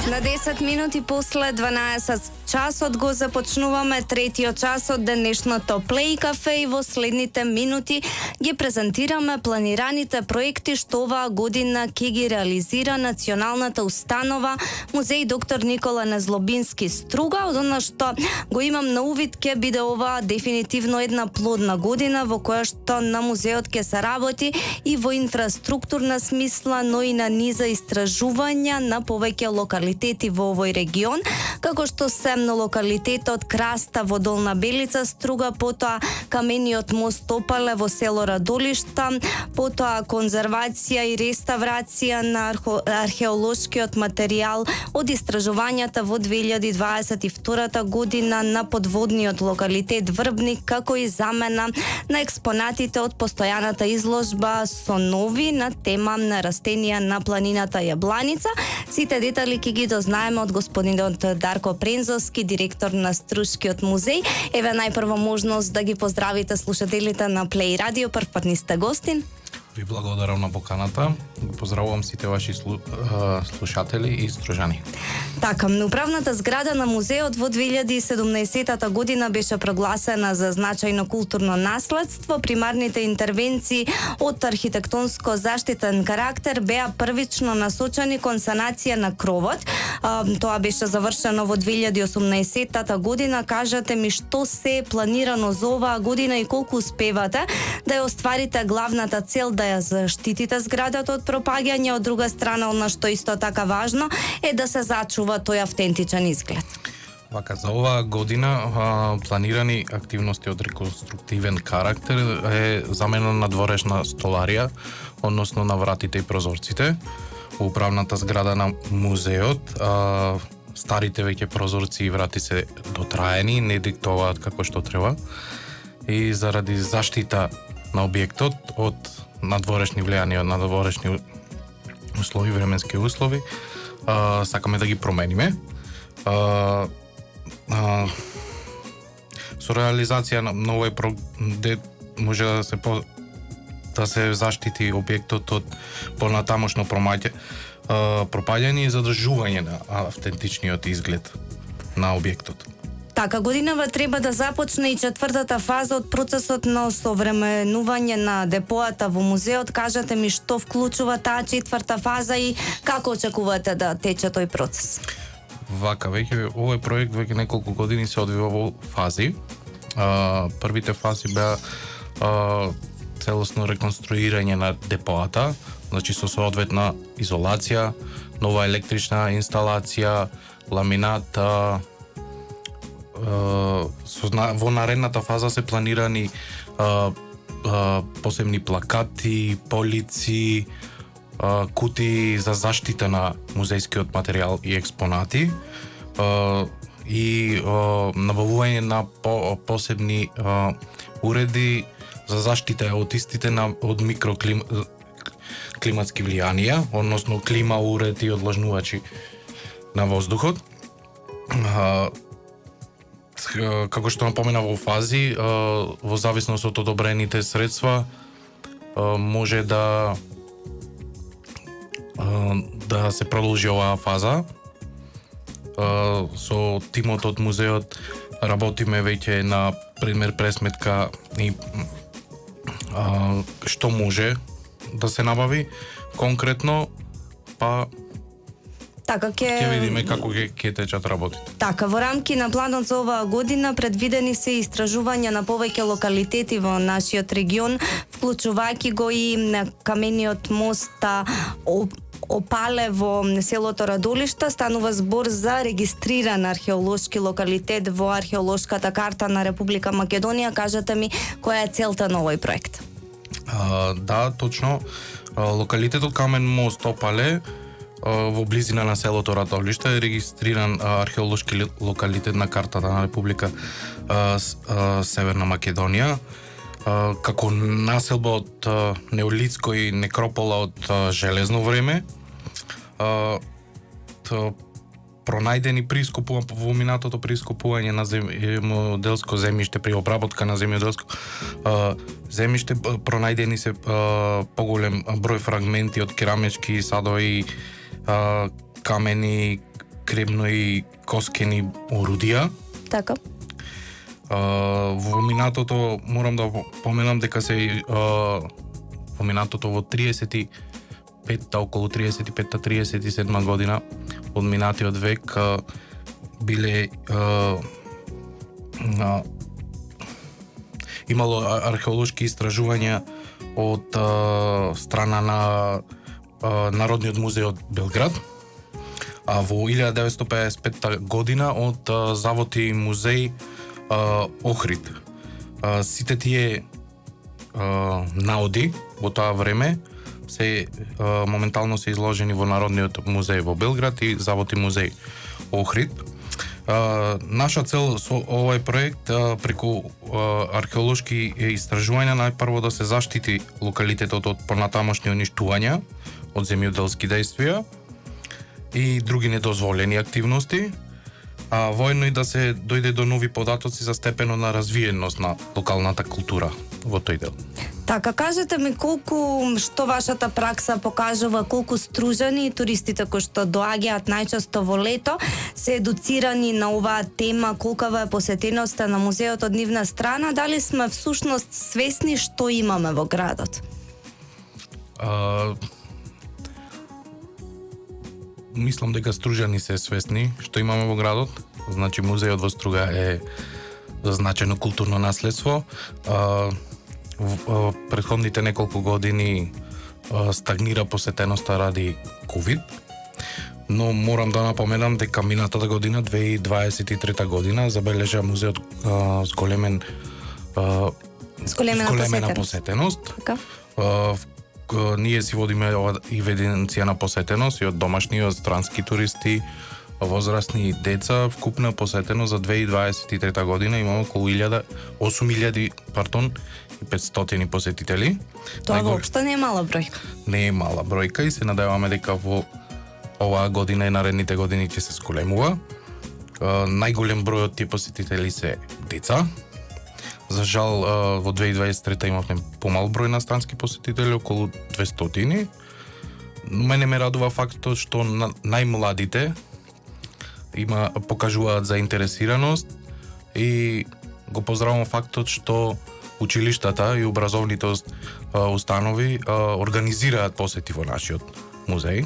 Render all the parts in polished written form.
На 10 минути после 12 часот го започнуваме третиот час од денешното Play Cafe и во следните минути ги презентираме планираните проекти што оваа година ќе ги реализира националната установа Музеј доктор Никола Незлобински Струга, од она што го имам на увид ќе биде ова дефинитивно една плодна година во која што на музеот ќе се работи и во инфраструктурна смисла, но и на низа истражувања на повеќе локалитети во овој регион, како што се на локалитетот Краста во Долна Белица, Струга, потоа камениот мост Опале во село Радолишта, потоа конзервација и реставрација на археолошкиот материјал од истражувањата во 2022 година на подводниот локалитет Врбник, како и замена на експонатите од постојаната изложба со нови на тема на растенија на планината Јабланица. Сите детали ќе ги дознаеме од господинот Дарко Прензовски, директор на Струшкиот музеј. Еве најпрво можност да ги поздравите слушателите на Play Radio, прв пат ни сте гостин. Ви благодарам на поканата. Поздравувам сите ваши слушатели и стружани. Така, управната зграда на музеот во 2017 година беше прогласена за значајно културно наследство. Примарните интервенции од архитектонско заштитен карактер беа првично насочени кон санација на кровот. Тоа беше завршено во 2018 година. Кажете ми што се е планирано за оваа година и колку успевате да ја остварите главната цел да ја заштитите зградата од пропаѓање, од друга страна, она што исто така важно е да се зачува тој автентичен изглед. Вака, за оваа година планирани активности од реконструктивен карактер е замена на дворешна столарија, односно на вратите и прозорците. Во управната зграда на музеот старите веќе прозорци и врати се дотраени, не диктуваат како што треба. И заради заштита на објектот од надворешни влијанија, од надворешни услови, временски услови, сакаме да ги промениме. Со реализација на овој проект може да се заштити објектот од понатамошно пропаѓање и задржување на автентичниот изглед на објектот. Така, годинава треба да започне и четвртата фаза од процесот на осовременување на депоата во музеот. Кажете ми што вклучува таа четврта фаза и како очекувате да тече тој процес? Вака, веќе овој проект веќе неколку години се одвива во фази. Првите фази беа целосно реконструирање на депоата, значи со соодветна изолација, нова електрична инсталација, ламинат. Во наредната фаза се планирани посебни плакати, полици, кутии за заштита на музејскиот материјал и експонати и набавување на посебни уреди за заштита од истите од микроклиматски влијанија, односно клима уреди и одлажнувачи на воздухот. Како што напомена во фази, во зависност од одобрените средства, може да се продолжи оваа фаза. Со тимот од музеот работиме веќе на пример пресметка и што може да се набави конкретно, па така ќе видиме како ќе течат работите. Така, во рамки на планот за оваа година предвидени се истражувања на повеќе локалитети во нашиот регион, вклучувајќи го и камениот мост Опале во селото Радолишта. Станува збор за регистриран археолошки локалитет во археолошката карта на Република Македонија. Кажете ми која е целта на овој проект? Да, точно. Локалитетот Камен мост Опале во близина на селото Радолишта е регистриран археолошки локалитет на картата на Република Северна Македонија, како населба од неолитско и некропола од железно време. Пронајдени при во минатото при искупување на земјоделско земјиште, при обработка на земјоделско земјиште, пронајдени се поголем број фрагменти од керамички садови, камени, кребно и коскени орудија. Така. Во минатото морам да поменам дека се во минатото во 35-та, околу 35-37 година од минатиот век биле имало археолошки истражувања од страна на Народниот музеј од Белград, а во 1955 година од Завод и музеј Охрид. Сите тие наоди во тоа време се моментално се изложени во Народниот музеј во Белград и Завод и музеј Охрид. Наша цел со овој проект преку археолошки истражувања најпрво да се заштити локалитетот од понатамошни уништувања, од земјоделски действија и други недозволени активности, а воедно и да се дојде до нови податоци за степено на развиеност на локалната култура во тој дел. Така, кажете ми колку, што вашата пракса покажува, колку стружани туристите кои што доаѓаат најчесто во лето се едуцирани на оваа тема, колкава е посетеноста на музеот од нивна страна, дали сме всушност свесни што имаме во градот? Мислам дека стружани се свесни што имаме во градот. Значи музеот во Струга е значено културно наследство. В претходните неколку години стагнира посетеноста ради ковид, но морам да напоменам дека минатата година, 2023 година, забележа музеот зголемена посетеност. Така. Ние си водиме евиденција на посетеност и од домашни, и од странски туристи, возрастни деца. Вкупна посетеност за 2023 година имаме околу 8.500 посетители. Тоа воопшто не е мала бројка. Не е мала бројка и се надеваме дека во оваа година и наредните години ќе се сколемува. Најголем број од тие посетители се деца. За жал, во 2023 имавме помал број на странски посетители, околу 200. Мене ме радува фактот што најмладите покажуваат заинтересираност и го поздравувам фактот што училиштата и образовните установи организираат посети во нашиот музеј.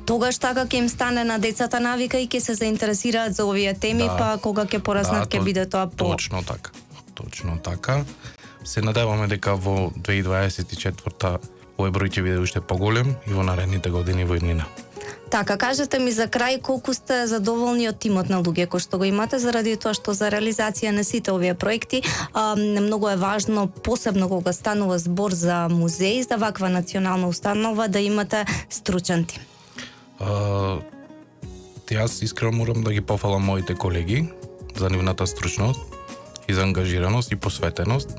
Тогаш така ќе им стане на децата навика и ќе се заинтересираат за овие теми, па кога ќе пораснат ќе биде тоа по... Точно така. Се надеваме дека во 2024 овој број ќе биде уште поголем и во наредните години во иднина. Така, кажете ми за крај колку сте задоволни од тимот на луѓе кои што го имате, заради тоа што за реализација на сите овие проекти многу е важно, посебно кога станува збор за музеј, за ваква национална установа, да имате стручен тим. Јас искрено морам да ги пофалам моите колеги за нивната стручност и за ангажираност и посветеност.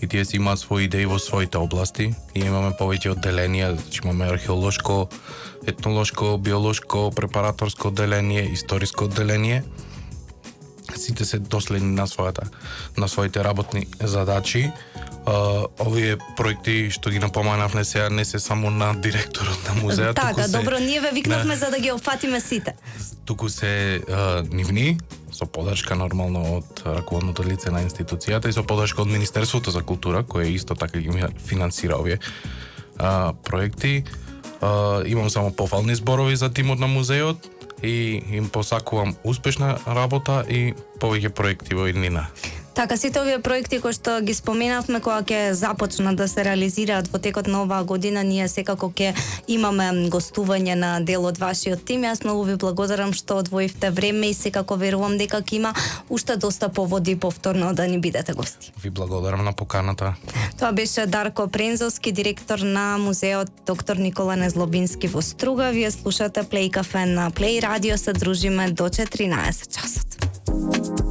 И тие си имаат своји идеи во своите области. И имаме повеќе одделенија, значи имаме археолошко, етнолошко, биолошко, препараторско одделение, историско одделение. Сите се доследни на своите работни задачи. Овие проекти што ги напоманавме сега не се само на директорот на музејот. Така, добро, ние ве викнавме за да ги опфатиме сите. Туку се нивни, со подршка нормално од раководното лице на институцијата и со подршка од Министерството за култура, кое исто така ги финансира овие проекти. Имам само пофални зборови за тимот на музеот и им посакувам успешна работа и повеќе проекти во иднина. Така, сите овие проекти кои што ги споменавме, кога ќе започнат да се реализираат во текот на оваа година, ние секако ќе имаме гостување на дел од вашиот тим. Јас многу ви благодарам што одвоивте време и секако верувам дека ќе има уште доста поводи повторно да ни бидете гости. Ви благодарам на поканата. Тоа беше Дарко Прензовски, директор на музеот Доктор Никола Незлобински во Струга. Вие слушате Плей кафе на Плей радио, се дружиме до 14 часот.